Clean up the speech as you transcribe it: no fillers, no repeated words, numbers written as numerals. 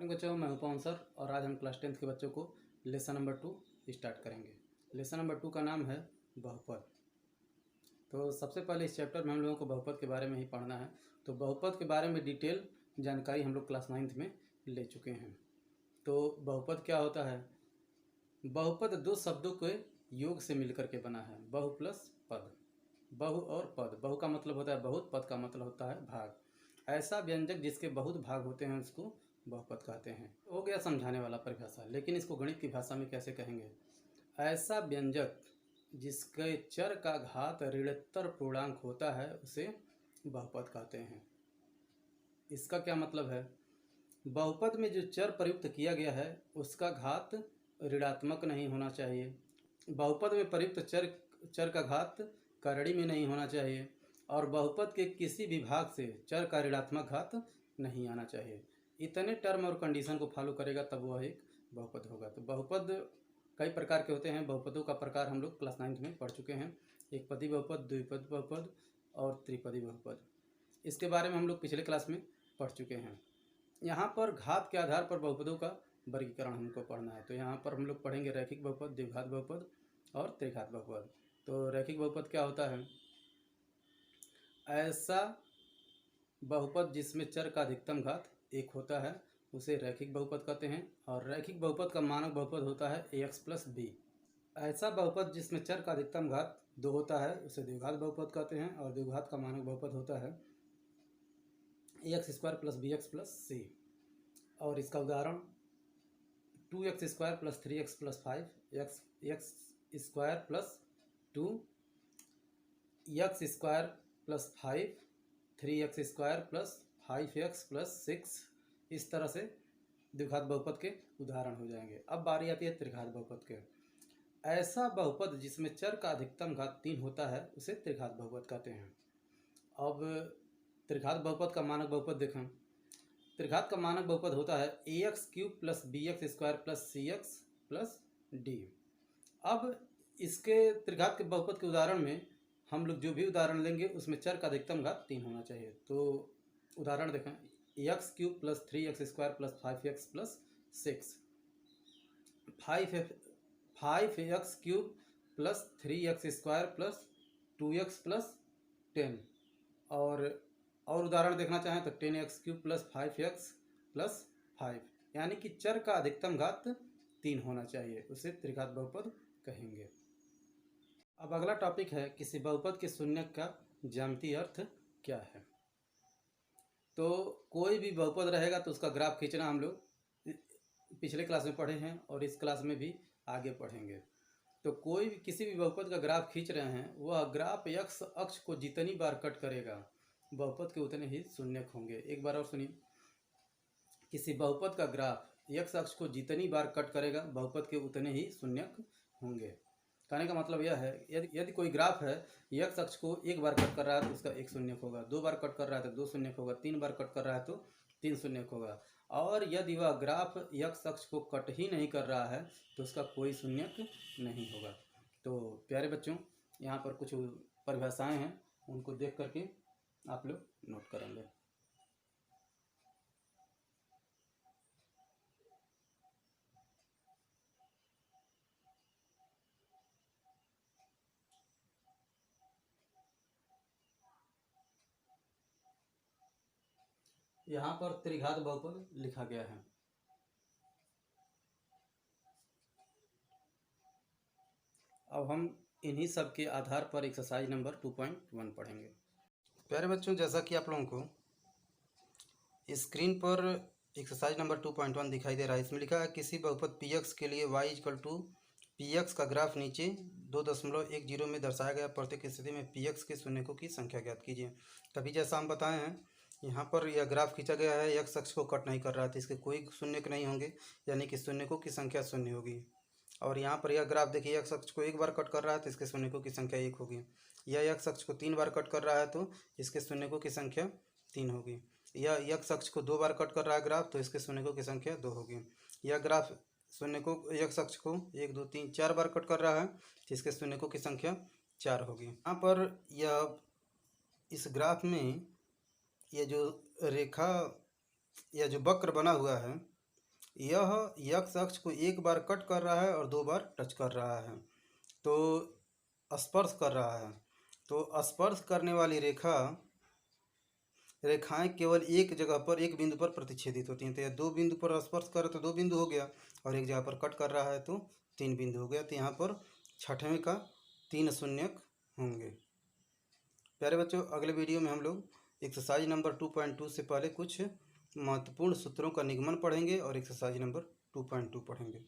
बच्चों, मैं हूं पवन सर और आज हम क्लास 10th के बच्चों को लेसन नंबर 2 स्टार्ट करेंगे। लेसन नंबर 2 का नाम है बहुपद। तो सबसे पहले इस चैप्टर में हम लोगों को बहुपद के बारे में ही पढ़ना है। तो बहुपद के बारे में डिटेल जानकारी हम लोग क्लास 9th में ले चुके हैं। तो बहुपद क्या होता है? बहुपद दो शब्दों के योग से मिलकर के बना है। बहु प्लस पद। बहु और पद। बहु का मतलब होता है बहुत, पद का मतलब होता है भाग। ऐसा व्यंजक जिसके बहुत भाग होते हैं उसको बहुपद कहते हैं। हो गया समझाने वाला परिभाषा। लेकिन इसको गणित की भाषा में कैसे कहेंगे? ऐसा व्यंजक जिसके चर का घात ऋणोत्तर पूर्णांक होता है उसे बहुपद कहते हैं। इसका क्या मतलब है? बहुपद में जो चर प्रयुक्त किया गया है उसका घात ऋणात्मक नहीं होना चाहिए। बहुपद में प्रयुक्त चर का घात करड़ी में नहीं होना चाहिए और बहुपद के किसी भी भाग से चर का ऋणात्मक घात नहीं आना चाहिए। इतने टर्म और कंडीशन को फॉलो करेगा तब वह एक बहुपद होगा। तो बहुपद कई प्रकार के होते हैं। बहुपदों का प्रकार हम लोग क्लास 9th में पढ़ चुके हैं। एक पदी बहुपद, द्विपदी बहुपद और त्रिपदी बहुपद। इसके बारे में हम लोग पिछले क्लास में पढ़ चुके हैं। यहाँ पर घात के आधार पर बहुपदों का वर्गीकरण हमको पढ़ना है। तो यहाँ पर हम लोग पढ़ेंगे रैखिक बहुपद, द्विघात बहुपद और त्रिघात बहुपद। तो रैखिक बहुपद क्या होता है? ऐसा बहुपद जिसमें चर का अधिकतम घात 1 होता है उसे रैखिक बहुपद कहते हैं। और रैखिक बहुपद का मानक बहुपद होता है ax प्लस b। ऐसा बहुपद जिसमें चर का अधिकतम घात 2 होता है उसे द्विघात बहुपद कहते हैं। और द्विघात का मानक बहुपद होता है ax square plus bx plus c। और इसका उदाहरण 2x square plus 3x plus 5, x square plus 2, x square plus 5, 3x square plus 5x plus 6। इस तरह से द्विघात बहुपद के उदाहरण हो जाएंगे। अब बारी आती है त्रिघात बहुपद के। ऐसा बहुपद जिसमें चर का अधिकतम घात 3 होता है उसे त्रिघात बहुपद कहते हैं। अब त्रिघात बहुपद का मानक बहुपद देखें। त्रिघात का मानक बहुपद होता है ax cube plus bx square plus cx plus d। अब इसके त्रिघात के बहुपद के उदाहरण में हम लोग जो भी उदाहरण लेंगे उसमें चर का अधिकतम घात 3 होना चाहिए। तो उदाहरण देखें, x cube plus 3x square plus 5x plus 6, 5x cube plus 3x square plus 2x plus 10। और उदाहरण देखना चाहें तो 10x cube plus 5x plus 5, यानी कि चर का अधिकतम घात 3 होना चाहिए, उसे त्रिघात बहुपद कहेंगे। अब अगला टॉपिक है किसी बहुपद के शून्यक का ज्यामितीय अर्थ क्या है। तो कोई भी बहुपद रहेगा तो उसका ग्राफ खींचना हम लोग पिछले क्लास में पढ़े हैं और इस क्लास में भी आगे पढ़ेंगे। तो कोई भी किसी भी बहुपद का ग्राफ खींच रहे हैं, वह ग्राफ x अक्ष को जितनी बार कट करेगा बहुपद के उतने ही शून्यक होंगे। एक बार और सुनिए, किसी बहुपद का ग्राफ x अक्ष को जितनी बार कट करेगा बहुपद के उतने ही शून्यक होंगे। कहने का मतलब यह है, यदि कोई ग्राफ है x अक्ष को 1 बार कट कर रहा है तो उसका 1 शून्यक होगा, 2 बार कट कर रहा है तो 2 शून्यक होगा, 3 बार कट कर रहा है तो 3 शून्यक होगा। और यदि वह ग्राफ x अक्ष को कट ही नहीं कर रहा है तो उसका कोई शून्यक नहीं होगा। तो प्यारे बच्चों, यहाँ पर कुछ परिभाषाएं हैं, उनको देख करके आप लोग नोट करेंगे। यहाँ पर त्रिघात बहुपद लिखा गया है। अब हम इन्हीं सब के आधार पर एक्सरसाइज नंबर 2.1 पढ़ेंगे। प्यारे बच्चों, जैसा कि आप लोगों को स्क्रीन पर एक्सरसाइज नंबर 2.1 दिखाई दे रहा है, इसमें लिखा है किसी बहुपद px के लिए y इक्वल टू px का ग्राफ नीचे 2.10 में दर्शाया गया प्रत्येक स्थिति में px के शून्यकों की संख्या ज्ञात कीजिए। तभी जैसा हम बताए हैं, यहाँ पर यह ग्राफ खींचा गया है, x अक्ष को कट नहीं कर रहा है तो इसके कोई शून्यक नहीं होंगे, यानी कि शून्यकों की संख्या 0 होगी। और यहाँ पर यह ग्राफ देखिए, x अक्ष को 1 बार कट कर रहा है तो इसके शून्यकों की संख्या 1 होगी। यह x अक्ष को 3 बार कट कर रहा है तो इसके शून्यकों की संख्या 3 होगी। यह x अक्ष को 2 बार कट कर रहा है ग्राफ तो इसके शून्यकों की संख्या 2 होगी। यह ग्राफ शून्यकों x अक्ष को 1 2 3 4 बार कट कर रहा है तो इसके शून्यकों की संख्या 4 होगी। यहाँ पर यह इस ग्राफ में यह जो रेखा या जो वक्र बना हुआ है यह यक्स अक्ष को एक बार कट कर रहा है और 2 बार टच कर रहा है, तो स्पर्श कर रहा है। तो स्पर्श करने वाली रेखाएं केवल एक जगह पर, एक बिंदु पर प्रतिच्छेदित होती हैं। तो यह 2 बिंदु पर स्पर्श कर रहा है तो 2 बिंदु हो गया, और एक जगह पर कट कर रहा है तो 3 बिंदु हो गया। तो यहाँ पर छठवें का 3 शून्यक होंगे। प्यारे बच्चों, अगले वीडियो में हम लोग एक्सरसाइज नंबर 2.2 से पहले कुछ महत्वपूर्ण सूत्रों का निगमन पढ़ेंगे और एक्सरसाइज नंबर 2.2 पढ़ेंगे।